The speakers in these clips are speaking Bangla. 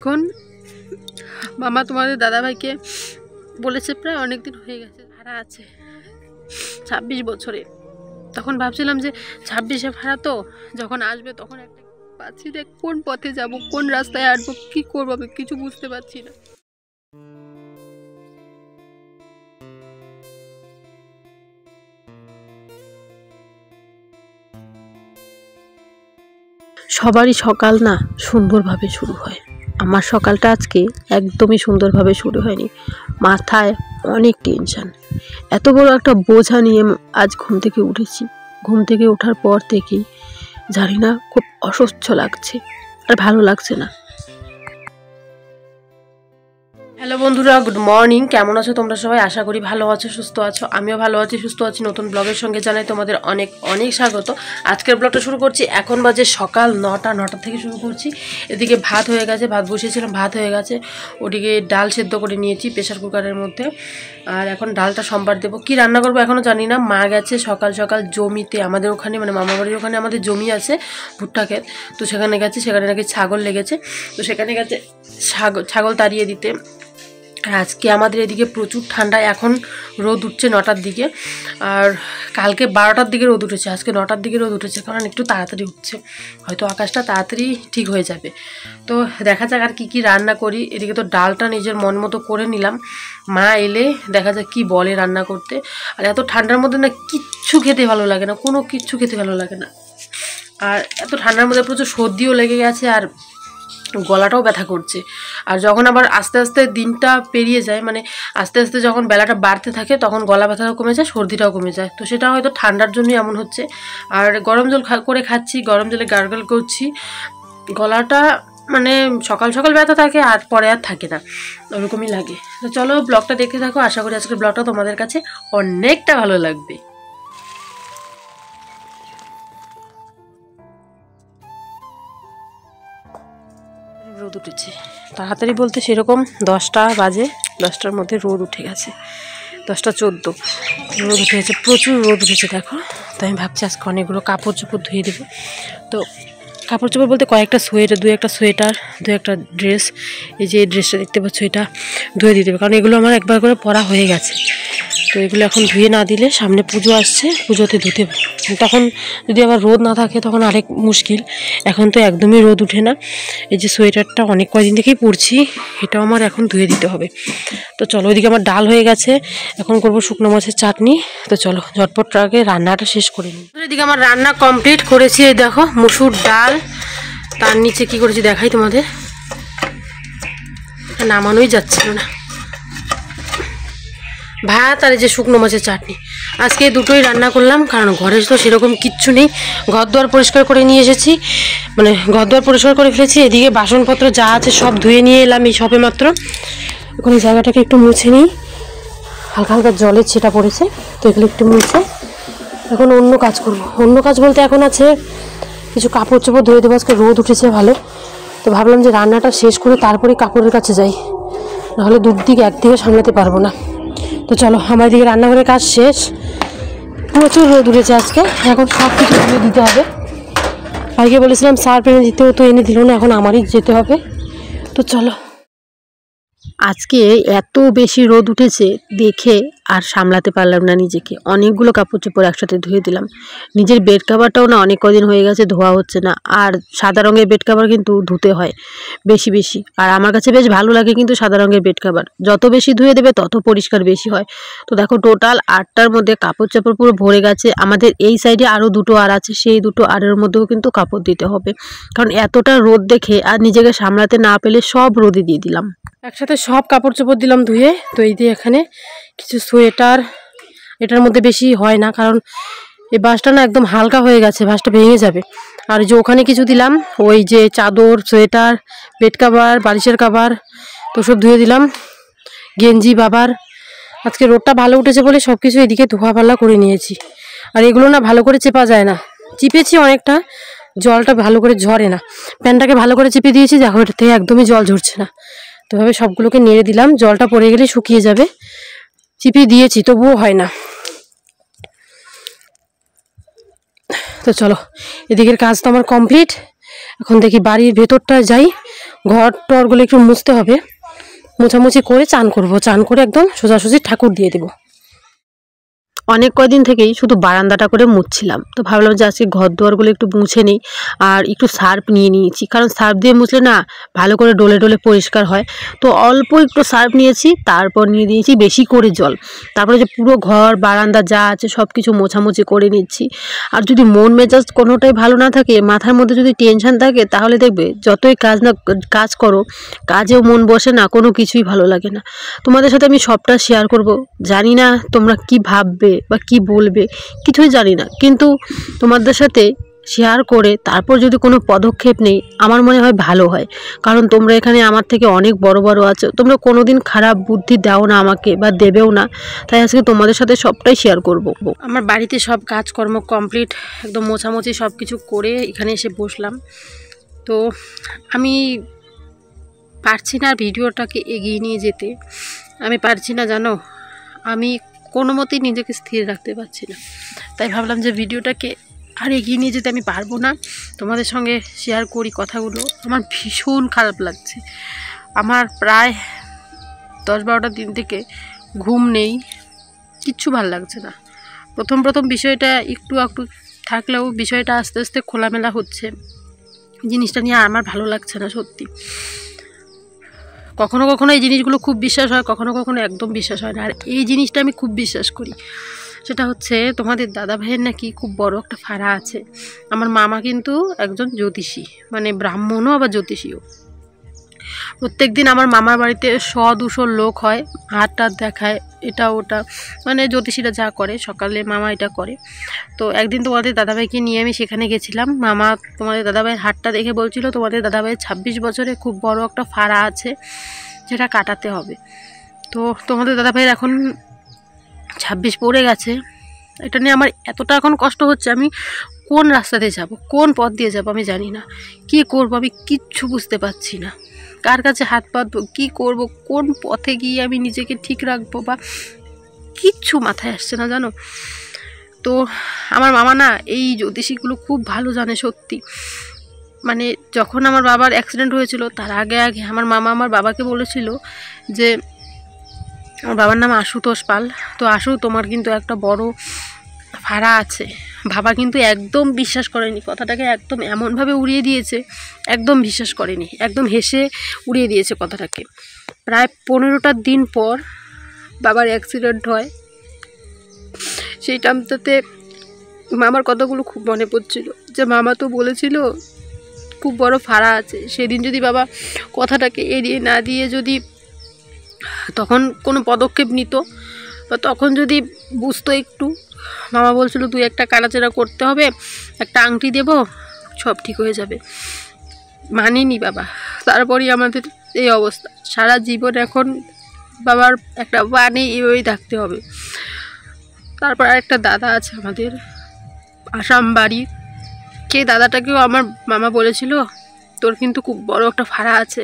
এখন মামা তোমাদের দাদাভাইকে বলেছে, প্রায় অনেক দিন হয়ে গেছে, ভাড়া আছে 26 বছরে। তখন ভাবছিলাম যে 26-এ ভাড়া, তো যখন আসবে তখন একটা পাচ্ছি যে কোন পথে যাব, কোন রাস্তায় হাঁটবো, কি করবো আমি কিছু বুঝতে পারছি না। সবারই সকাল না সুন্দরভাবে শুরু হয়, আমার সকালটা আজকে একদমই সুন্দরভাবে শুরু হয়নি। মাথায় অনেক টেনশন, এত বড় একটা বোঝা নিয়ে আজ ঘুম থেকে উঠেছি। ঘুম থেকে ওঠার পর থেকেই জানি না, খুব অসহ্য লাগছে আর ভালো লাগছে না। হ্যালো বন্ধুরা, গুড মর্নিং। কেমন আছো তোমরা সবাই? আশা করি ভালো আছো, সুস্থ আছো। আমিও ভালো আছি, সুস্থ আছি। নতুন ব্লগের সঙ্গে জানাই তোমাদের অনেক অনেক স্বাগত। আজকের ব্লগটা শুরু করছি, এখন বাজে সকাল 9টা থেকে শুরু করছি। এদিকে ভাত হয়ে গেছে, ভাত বসিয়েছিলাম, ভাত হয়ে গেছে। ওদিকে ডাল সেদ্ধ করে নিয়েছি প্রেশার কুকারের মধ্যে। আর এখন ডালটা সম্বার দেবো। কি রান্না করবো এখনও জানি না। মা গেছে সকাল সকাল জমিতে, আমাদের ওখানে মানে মামা বাড়ির ওখানে আমাদের জমি আছে, ভুট্টা ক্ষেত। তো সেখানে গেছে, সেখানে নাকি ছাগল লেগেছে, তো সেখানে গেছে ছাগল তাড়িয়ে দিতে। আজকে আমাদের এদিকে প্রচুর ঠান্ডা, এখন রোদ উঠছে 9টার দিকে, আর কালকে 12টার দিকে রোদ উঠেছে, আজকে 9টার দিকে রোদ উঠেছে, কারণ একটু তাড়াতাড়ি উঠছে, হয়তো আকাশটা তাড়াতাড়ি ঠিক হয়ে যাবে। তো দেখা যাক আর কি রান্না করি। এদিকে তো ডালটা নিজের মন মতো করে নিলাম, মা এলে দেখা যাক কি বলে রান্না করতে। আর এত ঠান্ডার মধ্যে না কিচ্ছু খেতে ভালো লাগে না, কোনো কিচ্ছু খেতে ভালো লাগে না। আর এত ঠান্ডার মধ্যে প্রচুর সর্দিও লেগে গেছে, আর গলাটাও ব্যথা করছে। আর যখন আবার আস্তে আস্তে দিনটা পেরিয়ে যায়, মানে আস্তে আস্তে যখন বেলাটা বাড়তে থাকে, তখন গলা ব্যথাটাও কমে যায়, সর্দিটাও কমে যায়। তো সেটা হয়তো ঠান্ডার জন্যই এমন হচ্ছে। আর গরম জল করে খাচ্ছি, গরম জলে গার্গল করছি। গলাটা মানে সকাল সকাল ব্যথা থাকে, আর পরে আর থাকে না, ওরকমই লাগে। তো চলো ব্লগটা দেখতে থাকো, আশা করি আজকের ব্লগটা তোমাদের কাছে অনেকটা ভালো লাগবে। রোদ উঠেছে তাড়াতাড়ি বলতে সেরকম 10টা বাজে, 10টার মধ্যে রোদ উঠে গেছে, 10টা 14 রোদ উঠে গেছে, প্রচুর রোদ উঠেছে দেখো। তো আমি ভাবছি আজকে অনেকগুলো কাপড় চোপড় ধুয়ে দেবো। তো কাপড় চোপড় বলতে কয়েকটা সোয়েটার, 2-1টা সোয়েটার, 2-1টা ড্রেস, এই যে ড্রেসটা দেখতে পাচ্ছ এটা ধুয়ে দিয়ে দেবে, কারণ এগুলো আমার একবার করে পরা হয়ে গেছে। তো এগুলো এখন ধুয়ে না দিলে সামনে পুজো আসছে, পুজোতে ধুতে, তখন যদি আবার রোদ না থাকে তখন আরেক মুশকিল। এখন তো একদমই রোদ উঠে না। এই যে সোয়েটারটা অনেক কয়দিন থেকেই পরছি, এটাও আমার এখন ধুয়ে দিতে হবে। তো চলো, ওইদিকে আমার ডাল হয়ে গেছে, এখন করবো শুকনো মাছের চাটনি। তো চলো ঝটপট আগে রান্নাটা শেষ করে নিই। এদিকে আমার রান্না কমপ্লিট করেছি, এই দেখো মুসুর ডাল, তার নিচে কি করেছি দেখাই তোমাদের, নামানোই যাচ্ছিল না, ভাত আর এই যে শুকনো মাছের চাটনি। আজকে দুটোই রান্না করলাম, কারণ ঘরে তো সেরকম কিচ্ছু নেই। ঘর দুয়ার পরিষ্কার করে নিয়ে এসেছি, মানে ঘর দুয়ার পরিষ্কার করে ফেলেছি। এদিকে বাসনপত্র যা আছে সব ধুয়ে নিয়ে এলাম এই সবে মাত্র। এখন এই জায়গাটাকে একটু মুছে নিই, হালকা হালকা জলের ছিটা পড়েছে, তো এগুলো একটু মুছে এখন অন্য কাজ করব। অন্য কাজ বলতে এখন আছে কিছু কাপড় চোপড় ধুয়ে দেবো, আজকে রোদ উঠেছে ভালো। তো ভাবলাম যে রান্নাটা শেষ করে তারপরে কাপড়ের কাছে যাই, নাহলে দুদিকে একদিকে সামলাতে পারবো না। তো চলো, আমার দিকে রান্নাঘরের কাজ শেষ, প্রচুর রোদ উঠেছে আজকে, এখন সব কিছু এনে দিতে হবে। ভাইকে বলেছিলাম সার্ফ এনে দিতে, তো এনে দিল না, এখন আমারই যেতে হবে। তো চলো, আজকে এত বেশি রোদ উঠেছে দেখে আর সামলাতে পারলাম না নিজেকে, অনেকগুলো কাপড় চোপড় একসাথে ধুয়ে দিলাম। নিজের বেড কাভারটাও না অনেক কদিন হয়ে গেছে ধোয়া হচ্ছে না, আর সাদা রঙের বেড কাভার কিন্তু ধুতে হয় বেশি বেশি, আর আমার কাছে বেশ ভালো লাগে কিন্তু সাদা রঙের বেড কাভার, যত বেশি ধুয়ে দেবে তত পরিষ্কার বেশি হয়। তো দেখো টোটাল 8টার মধ্যে কাপড় চাপড় পুরো ভরে গেছে। আমাদের এই সাইডে আরও 2টো আর আছে, সেই 2টো আরের মধ্যেও কিন্তু কাপড় দিতে হবে, কারণ এতটা রোদ দেখে আর নিজেকে সামলাতে না পেলে সব রোদে দিয়ে দিলাম, একসাথে সব কাপড় চোপড় দিলাম ধুয়ে। তো এই দিয়ে এখানে কিছু সোয়েটার, এটার মধ্যে বেশি হয় না, কারণ এই বাঁশটা না একদম হালকা হয়ে গেছে, বাঁশটা ভেঙে যাবে। আর যে ওখানে কিছু দিলাম, ওই যে চাদর, সোয়েটার, বেড কাভার, বালিশের কাভার, তো সব ধুয়ে দিলাম। গেঞ্জি বাবার, আজকে রোদটা ভালো উঠেছে বলে সব কিছু এদিকে ধোয়া পাল্লা করে নিয়েছি। আর এগুলো না ভালো করে চেপা যায় না, চিপেছি অনেকটা, জলটা ভালো করে ঝরে না। প্যানটাকে ভালো করে চেপে দিয়েছি, দেখো এটা থেকে একদমই জল ঝরছে না। তো ভাবে সবগুলোকে নেড়ে দিলাম, জলটা পড়ে গেলে শুকিয়ে যাবে। চিপে দিয়েছি তবুও হয় না। তো চলো, এদিকের কাজ তো আমার কমপ্লিট। এখন দেখি বাড়ির ভেতরটা যাই, ঘর টরগুলো একটু মুছতে হবে, মোছামুছি করে চান করব, চান করে একদম সোজাসুজি ঠাকুর দিয়ে দেবো। অনেক কয়দিন থেকেই শুধু বারান্দাটা করে মুছছিলাম, তো ভাবলাম যে আজকে ঘর দুয়ারগুলো একটু মুছে নিই। আর একটু সার্ফ নিয়ে নিয়েছি, কারণ সার্ফ দিয়ে মুছলে না ভালো করে ডলে ডলে পরিষ্কার হয়। তো অল্প একটু সার্ফ নিয়েছি, তারপর নিয়ে দিয়েছি বেশি করে জল। তারপরে যে পুরো ঘর বারান্দা যা আছে সব কিছু মোছামুছি করে নিচ্ছি। আর যদি মন মেজাজ কোনোটাই ভালো না থাকে, মাথার মধ্যে যদি টেনশন থাকে, তাহলে দেখবে যতই কাজ করো, কাজেও মন বসে না, কোনো কিছুই ভালো লাগে না। তোমাদের সাথে আমি সবটা শেয়ার করব। জানি না তোমরা কি ভাববে বা কি বলবে, কিছুই জানি না, কিন্তু তোমাদের সাথে শেয়ার করে তারপর যদি কোনো পদক্ষেপ নেই, আমার মনে হয় ভালো হয়। কারণ তোমরা এখানে আমার থেকে অনেক বড় বড় আছো, তোমরা কোনোদিন খারাপ বুদ্ধি দাও না আমাকে বা দেবেও না, তাই আজকে তোমাদের সাথে সবটাই শেয়ার করব। আমার বাড়িতে সব কাজকর্ম কমপ্লিট, একদম মোছামুছি সব কিছু করে এখানে এসে বসলাম। তো আমি পারছি না ভিডিওটাকে এগিয়ে নিয়ে যেতে, আমি পারছি না জানো, আমি কোনো মতেই নিজেকে স্থির রাখতে পারছি না। তাই ভাবলাম যে ভিডিওটাকে আর এগিয়ে নিয়ে যেতে আমি পারবো না, তোমাদের সঙ্গে শেয়ার করি কথাগুলো। আমার ভীষণ খারাপ লাগছে, আমার প্রায় 10-12টা দিন থেকে ঘুম নেই, কিচ্ছু ভালো লাগছে না। প্রথম বিষয়টা একটু থাকলেও বিষয়টা আস্তে আস্তে খোলামেলা হচ্ছে, জিনিসটা নিয়ে আমার ভালো লাগছে না সত্যি। কখনো কখনো এই জিনিসগুলো খুব বিশ্বাস হয়, কখনো কখনো একদম বিশ্বাস হয় না। আর এই জিনিসটা আমি খুব বিশ্বাস করি, সেটা হচ্ছে তোমাদের দাদা ভাইয়ের নাকি খুব বড় একটা ফাড়া আছে। আমার মামা কিন্তু একজন জ্যোতিষী, মানে ব্রাহ্মণও আবার জ্যোতিষীও। প্রত্যেক দিন আমার মামার বাড়িতে 100-200 লোক হয়, হাত টাত দেখায়, এটা ওটা, মানে জ্যোতিষীরা যা করে সকালে মামা এটা করে। তো একদিন তোমাদের দাদাভাইকে নিয়ে আমি সেখানে গেছিলাম। মামা তোমাদের দাদাভাইয়ের হাতটা দেখে বলছিল তোমাদের দাদাভাইয়ের 26 বছরে খুব বড় একটা ফাড়া আছে, যেটা কাটাতে হবে। তো তোমাদের দাদাভাইয়ের এখন 26 পড়ে গেছে। এটা নিয়ে আমার এতটা এখন কষ্ট হচ্ছে, আমি কোন রাস্তা দিয়ে যাব, কোন পথ দিয়ে যাব আমি জানি না, কী করবো আমি কিচ্ছু বুঝতে পারছি না, কার কাছে হাত পাতবো, কী করব, কোন পথে গিয়ে আমি নিজেকে ঠিক রাখবো, বা কিচ্ছু মাথায় আসছে না জানো। তো আমার মামা না এই জ্যোতিষীগুলো খুব ভালো জানে সত্যি। মানে যখন আমার বাবার অ্যাক্সিডেন্ট হয়েছিল তার আগে আমার মামা আমার বাবাকে বলেছিল যে, আমার বাবার নাম আশুতোষ পাল, তো আশু তোমার কিন্তু একটা বড় ফাড়া আছে। বাবা কিন্তু একদম বিশ্বাস করেনি কথাটাকে, একদম এমনভাবে উড়িয়ে দিয়েছে, একদম বিশ্বাস করেনি, একদম হেসে উড়িয়ে দিয়েছে কথাটাকে। প্রায় 15টা দিন পর বাবার অ্যাক্সিডেন্ট হয়। সেই টাইমটাতে মামার কথাগুলো খুব মনে পড়ছিল, যে মামা তো বলেছিল খুব বড় ফাড়া আছে। সেদিন যদি বাবা কথাটাকে এড়িয়ে না দিয়ে যদি তখন কোনো পদক্ষেপ নিত, বা তখন যদি বুঝতো একটু, মামা বলছিল তুই একটা কাটাচেরা করতে হবে, একটা আংটি দেবো, সব ঠিক হয়ে যাবে। মানিনি বাবা, তারপরই আমাদের এই অবস্থা। সারা জীবন এখন বাবার একটা বাণী এভাবেই থাকতে হবে। তারপর আরেকটা দাদা আছে আমাদের আসাম বাড়ি, সেই দাদাটাকেও আমার মামা বলেছিল তোর কিন্তু খুব বড় একটা ফাড়া আছে।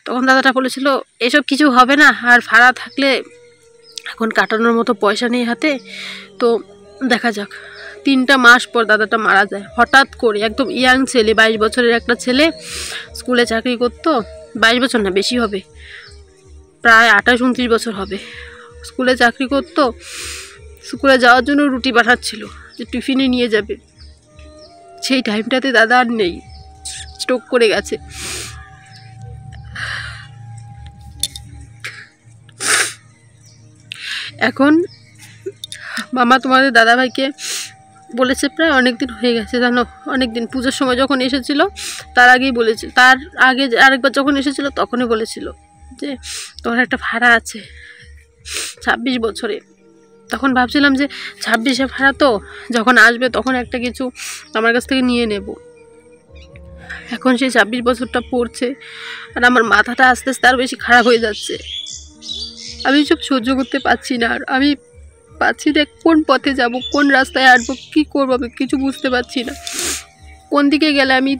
তখন দাদাটা বলেছিল এসব কিছু হবে না, আর ফাড়া থাকলে এখন কাটানোর মতো পয়সা নেই হাতে, তো দেখা যাক। 3টা মাস পর দাদাটা মারা যায় হঠাৎ করে, একদম ইয়াং ছেলে, 22 বছরের একটা ছেলে, স্কুলে চাকরি করতো। 22 বছর না, বেশি হবে, প্রায় 28-29 বছর হবে। স্কুলে চাকরি করতো, স্কুলে যাওয়ার জন্য রুটি পাঠাচ্ছিল যে টিফিনে নিয়ে যাবে। সেই টাইমটাতে দাদা আর নেই, স্ট্রোক করে গেছে। এখন মামা তোমাদের দাদাভাইকে বলেছে, প্রায় অনেক দিন হয়ে গেছে জানো, অনেক দিন, পুজোর সময় যখন এসেছিল তার আগেই বলেছে, তার আগে আরেকবার যখন এসেছিল তখনই বলেছিল যে তোমার একটা ভাড়া আছে 26 বছরে। তখন ভাবছিলাম যে 26-এ ভাড়া, তো যখন আসবে তখন একটা কিছু আমার কাছ থেকে নিয়ে নেব। এখন সেই 26 বছরটা পড়ছে, আর আমার মাথাটা আস্তে আস্তে আরও বেশি খারাপ হয়ে যাচ্ছে। আমি সব সহ্য করতে পারছি না, আর আমি পাচ্ছি না কোন পথে যাব, কোন রাস্তায় আসবো, কী করবো আমি কিছু বুঝতে পারছি না। কোন দিকে গেলে আমি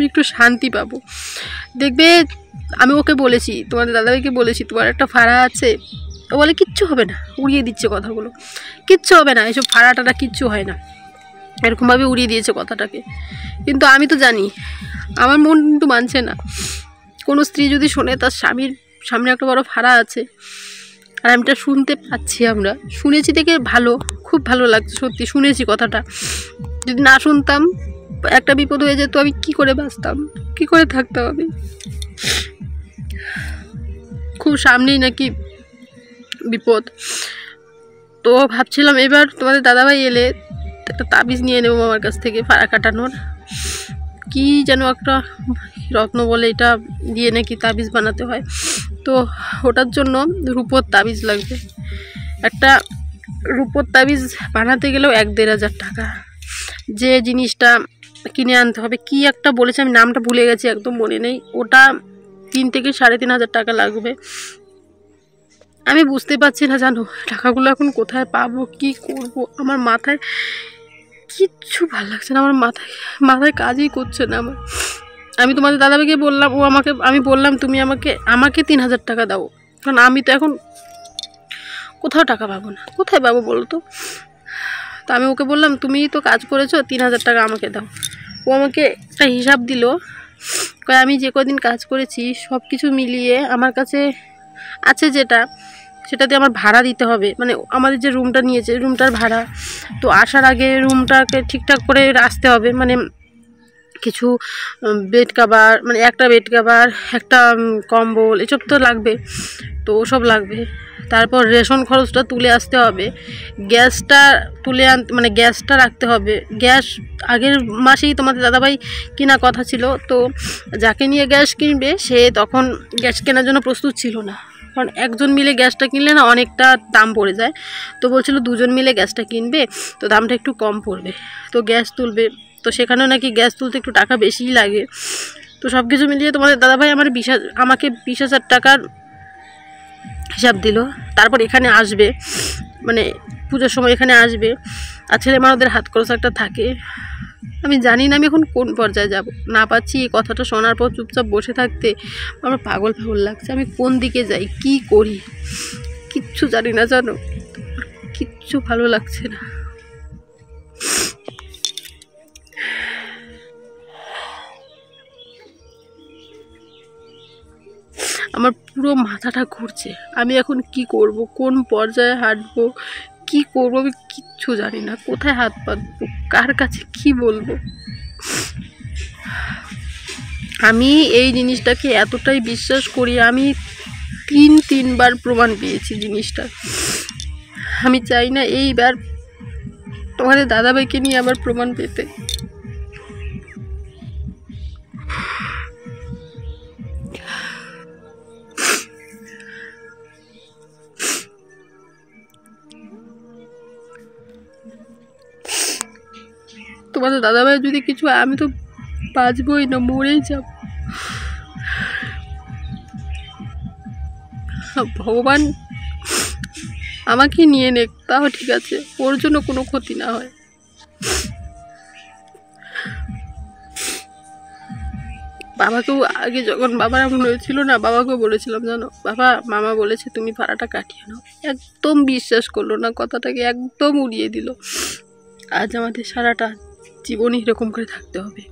একটু শান্তি পাবো। দেখবে আমি ওকে বলেছি, তোমাদের দাদাভাইকে বলেছি তোমার একটা ফাড়া আছে, ও বলে কিচ্ছু হবে না, উড়িয়ে দিচ্ছে কথাগুলো, কিচ্ছু হবে না, এসব ফাড়া টাড়া কিচ্ছু হয় না। এরকমভাবে উড়িয়ে দিয়েছে কথাটাকে। কিন্তু আমি তো জানি আমার মন কিন্তু মানছে না। কোনো স্ত্রী যদি শোনে তার স্বামীর সামনে একটা বড় ফাড়া আছে, আর আমি এটা শুনতে পাচ্ছি, আমরা শুনেছি দেখে খুব ভালো লাগছে, সত্যি শুনেছি কথাটা। যদি না শুনতাম, একটা বিপদ হয়ে যেত, আমি কি করে বাঁচতাম, কি করে থাকতাম আমি। খুব সামনেই নাকি বিপদ। তো ভাবছিলাম এবার তোমাদের দাদাভাই এলে একটা তাবিজ নিয়ে নেবো আমার কাছ থেকে, ফাড়া কাটানোর। কি যেন একটা রত্ন বলে, এটা দিয়ে নাকি তাবিজ বানাতে হয়। তো ওটার জন্য রূপোর তাবিজ লাগবে। একটা রূপোর তাবিজ বানাতে গেলেও 1-1.5 টাকা। যে জিনিসটা কিনে আনতে হবে, কি একটা বলেছে, আমি নামটা ভুলে গেছি, একদম মনে নেই। ওটা 3 থেকে 3,500 টাকা লাগবে। আমি বুঝতে পারছি না জানো, টাকাগুলো এখন কোথায় পাবো, কি করব। আমার মাথায় কিচ্ছু ভালো লাগছে না, আমার মাথায় কাজই করছে না আমার। আমি তোমাদের দাদাভাইকে বললাম, আমি বললাম তুমি আমাকে 3,000 টাকা দাও, কারণ আমি তো এখন কোথাও টাকা পাবো না, কোথায় পাবো বলো তো। তো আমি ওকে বললাম তুমি তো কাজ করেছো, 3,000 টাকা আমাকে দাও। ও আমাকে একটা হিসাব দিল, আমি যে কদিন কাজ করেছি সব কিছু মিলিয়ে আমার কাছে আছে সেটাতে আমার ভাড়া দিতে হবে, মানে আমাদের যে রুমটা নিয়েছে রুমটার ভাড়া। তো আসার আগে রুমটাকে ঠিকঠাক করে আসতে হবে, মানে কিছু বেড কাভার, মানে একটা বেড কাভার, একটা কম্বল, এসব তো লাগবে। তো ওসব লাগবে। তারপর রেশন খরচটা তুলে আসতে হবে, গ্যাসটা তুলে আনতে, মানে গ্যাসটা রাখতে হবে। গ্যাস আগের মাসেই তোমাদের দাদাভাই কেনা কথা ছিল, তো যাকে নিয়ে গ্যাস কিনবে সে তখন গ্যাস কেনার জন্য প্রস্তুত ছিল না, কারণ একজন মিলে গ্যাসটা কিনলে না অনেকটা দাম পড়ে যায়। তো বলছিল 2জন মিলে গ্যাসটা কিনবে, তো দামটা একটু কম পড়বে। তো গ্যাস তুলবে, তো সেখানেও নাকি গ্যাস তুলতে একটু টাকা বেশিই লাগে। তো সব কিছু মিলিয়ে তোমাদের দাদাভাই আমাকে 20,000 টাকার হিসাব দিল। তারপর এখানে আসবে, মানে পুজোর সময় এখানে আসবে, আর ছেলে মানুষদের হাত খরচ একটা থাকে। আমি জানি না আমি এখন কোন পর্যায়ে যাব না পাচ্ছি। এই কথাটা শোনার পর চুপচাপ বসে থাকতে আমার পাগল লাগছে। আমি কোন দিকে যাই, কি করি, কিচ্ছু জানি না জানো, কিচ্ছু ভালো লাগছে না। আমার পুরো মাথাটা ঘুরছে, আমি এখন কি করব, কোন পর্যায়ে হাঁটবো, কি করবো, আমি কিচ্ছু জানি না। কোথায় হাত পাতবো, কার কাছে কি বলবো। আমি এই জিনিসটাকে এতটাই বিশ্বাস করি, আমি 3বার প্রমাণ পেয়েছি জিনিসটা। আমি চাই না এইবার তোমাদের দাদাভাইকে নিয়ে আবার প্রমাণ পেতে। তোমাদের দাদাভাই যদি কিছু, আমি তো বাঁচবই না, মরেই যাব। ভগবান আমাকে নিয়ে নেক, তাও ঠিক আছে, ওর জন্য কোনো ক্ষতি না হয়। বাবাকেও আগে যখন বাবার এমন হয়েছিল না, বাবাকেও বলেছিলাম জানো, বাবা মামা বলেছে তুমি ভাড়াটা কাটিয়ে নাও, একদম বিশ্বাস করলো না, কথাটাকে একদম উড়িয়ে দিল। আজ আমাদের সারাটা জীবনই এরকম করে থাকতে হবে।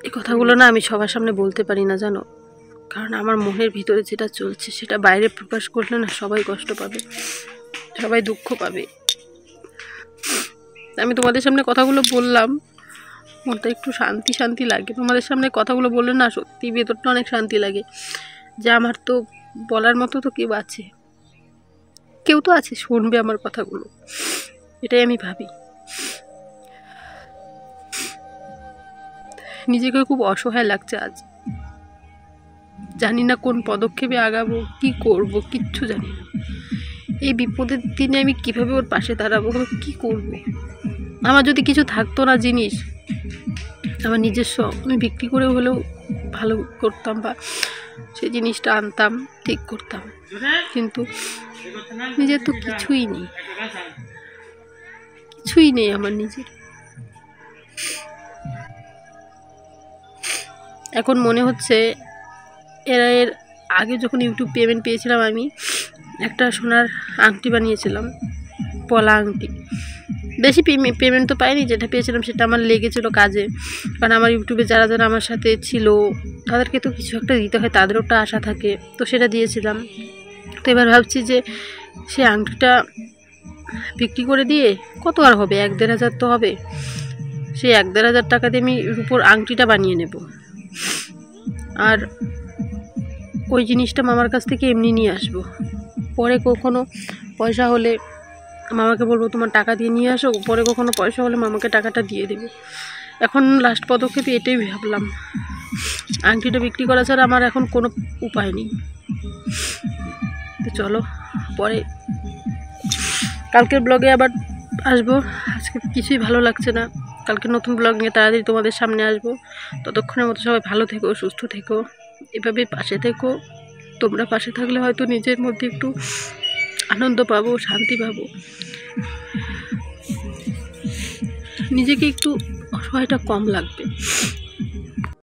এই কথাগুলো না আমি সবার সামনে বলতে পারি না জানো, কারণ আমার মনের ভিতরে যেটা চলছে সেটা বাইরে প্রকাশ করলে না সবাই কষ্ট পাবে, সবাই দুঃখ পাবে। আমি তোমাদের সামনে কথাগুলো বললাম, মনটা একটু শান্তি লাগে। তোমাদের সামনে কথাগুলো বললে না সত্যি ভেতরটা অনেক শান্তি লাগে, যে আমার তো বলার মতো তো কেউ আছে, কেউ তো আছে শুনবে আমার কথাগুলো, এটাই আমি ভাবি। নিজেকে খুব অসহায় লাগছে আজ, জানি না কোন পদক্ষেপে আগাবো, কি করব, কিচ্ছু জানি না। এই বিপদের দিনে আমি কিভাবে ওর পাশে দাঁড়াবো, কি করব। আমার যদি কিছু থাকতো না জিনিস, আমার নিজস্ব, আমি বিক্রি করে হলেও ভালো করতাম, বা সেই জিনিসটা আনতাম, ঠিক করতাম, কিন্তু নিজের তো কিছুই নেই, কিছুই নেই আমার নিজের। এখন মনে হচ্ছে এর আগে যখন ইউটিউব পেমেন্ট পেয়েছিলাম, আমি একটা সোনার আংটি বানিয়েছিলাম, পলা আংটি। বেশি পেমেন্ট তো পাইনি, যেটা পেয়েছিলাম সেটা আমার লেগেছিলো কাজে, কারণ আমার ইউটিউবে যারা যারা আমার সাথে ছিল তাদেরকে তো কিছু একটা দিতে হয়, তাদেরও একটা আশা থাকে, তো সেটা দিয়েছিলাম। তো এবার ভাবছি যে সেই আংটিটা বিক্রি করে দিয়ে কত আর হবে, 1-1.5 হাজার তো হবে, সেই 1-1.5 হাজার টাকা দিয়ে আমি রূপোর আংটিটা বানিয়ে নেব। আর ওই জিনিসটা মামার কাছ থেকে এমনি নিয়ে আসবো, পরে কখনো পয়সা হলে মামাকে বলবো তোমার টাকা দিয়ে নিয়ে আসো, পরে কখনো পয়সা হলে মামাকে টাকাটা দিয়ে দেবো। এখন লাস্ট পদক্ষেপে এটাই ভাবলাম, আংটিটা বিক্রি করা ছাড়া আমার এখন কোনো উপায় নেই। তো চলো পরে কালকের ব্লগে আবার আসবো, আজকে কিছুই ভালো লাগছে না, কালকে নতুন ব্লগ নিয়ে তাড়াতাড়ি তোমাদের সামনে আসবো। ততক্ষণের মতো সবাই ভালো থেকো, সুস্থ থেকো, এভাবে পাশে থেকো। তোমরা পাশে থাকলে হয়তো নিজের মধ্যে একটু আনন্দ পাবো, শান্তি পাবো, নিজেকে একটু অসহায়টা কম লাগবে।